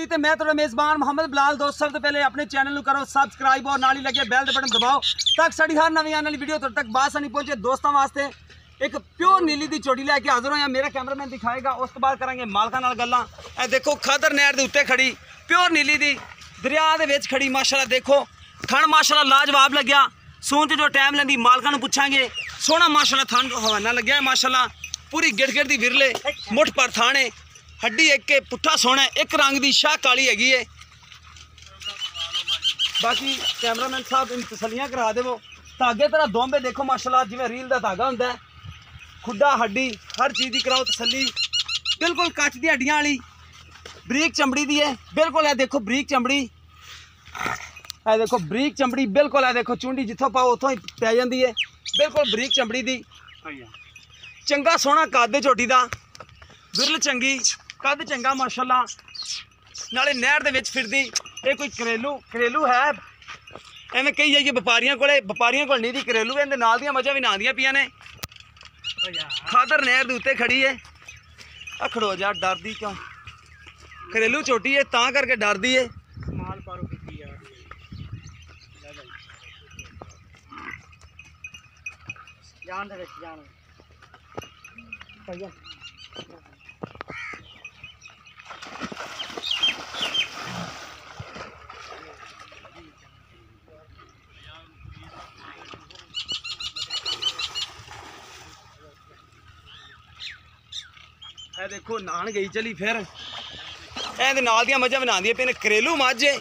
जी तो मैं थोड़ा मेज़बान मोहम्मद बिलाल। दोस्त सब तो पहले अपने चैनल करो सबसक्राइब और नाल ही लगे बैल दे बटन दबाओ तक साड़ी हर नवी आने वाली वीडियो तुहाडे तक बास नहीं पहुंचे। दोस्तों वास्ते एक प्योर नीली दी चोटी लैके हाज़र हो, मेरा कैमरामैन दिखाएगा, उस तो बाद करांगे मालकां नाल गल्लां। ए देखो खादर नहर दे उत्ते खड़ी प्योर नीली दी दरिया दे विच खड़ी माशाल्लाह। देखो थण माशाल्लाह लाजवाब लग्या। सून ते जो टाइम लैंदी मालकां नूं पुछांगे। सोहना माशाल्लाह थण हवाना लग्या माशाल्लाह। पूरी गिड़ दी विरले मुठ पर थाने हड्डी एक के पुट्ठा सोना एक रंग दी शाह काली हैगी है। बाकी कैमरामैन साहब इन तसलियां करा देवो। धागे तरह दोंबे देखो माशाल्लाह जिवें रील दा धागा हुंदा है। खुड्डा हड्डी हर चीज़ की कराओ तसली। बिल्कुल कच दी हड्डियां वाली बरीक चमड़ी दी है बिल्कुल। है देखो बरीक चमड़ी, है देखो बरीक चमड़ी बिल्कुल। है देखो चुंडी जिथों पाओ उतों ही पै जाती है बिल्कुल बरीक चमड़ी दी। चंगा सोहना कद झोटी दा, विरल चंगी कद चंगा माशाल्लाह। नाले नहर दे विच फिरदी। ये कोई घरेलू है एवें कही जाइए व्यापारियों को नहीं दी घरेलू। इहदे नाल दियां मझां भी ना दियां पियां ने। खादर नहर दे उत्ते खड़ी है। खड़ो जा डरदी क्यों? घरेलू चोटी है तां करके डरदी है। ए देखो नान गई चली फिर ए नाल दियां मझां बना दी पे घरेलू मझ है।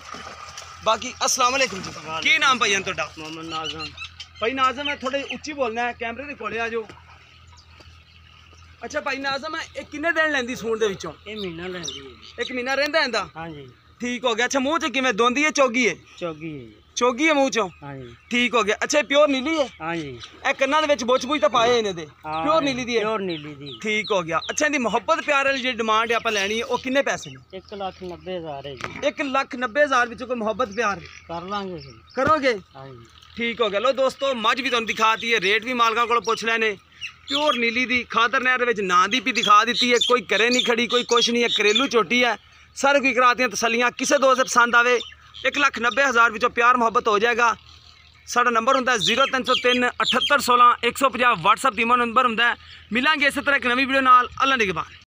बाकी अस्सलाम वालेकुम जी, की नाम भाई तुहाडा? मोहम्मद नाज़म। भाई नाज़म है थोड़े उच्ची बोलना है, कैमरे दे कोले आ जाओ। अच्छा भाई नाज़म है एक किन्ने दिन लैंदी सूण दे विचों? ये महीना लैंदी है। एक महीना रहिंदा इंदा? हाँ जी। ठीक हो गया। अच्छा मुँह च किवें दोंदी है चोगी है? चौगी है जी। चोगी है मुँह चों? हाँ जी। ठीक हो गया। अच्छा प्योर नीली है? हाँ जी। ए कन्नां दे विच बुच बुच तां पाए इन्हां दे प्योर नीली दी है? प्योर नीली दी। ठीक हो गया। अच्छा इहदी मुहब्बत प्यार वाली जी डिमांड आपां लैनी है वो किन्ने पैसे ने? 1,90,000 है जी। 1,90,000 विचों कोई मुहब्बत प्यार कर लांगे जी। करोगे? हाँ जी। ठीक हो गया। लो दोस्तों मझ भी तुहानूं दिखाती है, रेट भी मालकां कोलों पुछ लैने। प्योर नीली दी खादर नहर दे विच नां दी भी दिखा दी है। कोई घरे नहीं खड़ी कोई कुछ नहीं है, घरेलू चोटी है। सारे कोई करातियां तसलियां। किसी दोस्त पसंद आवे 1,90,000 विचों प्यार मुहब्बत हो जाएगा। साडा नंबर हुंदा 0303 78 16 150 व्हाट्सअप दी नंबर हुंदा। मिलांगे इस तरह एक नवी वीडियो नाल। अल्लाह निगहबान।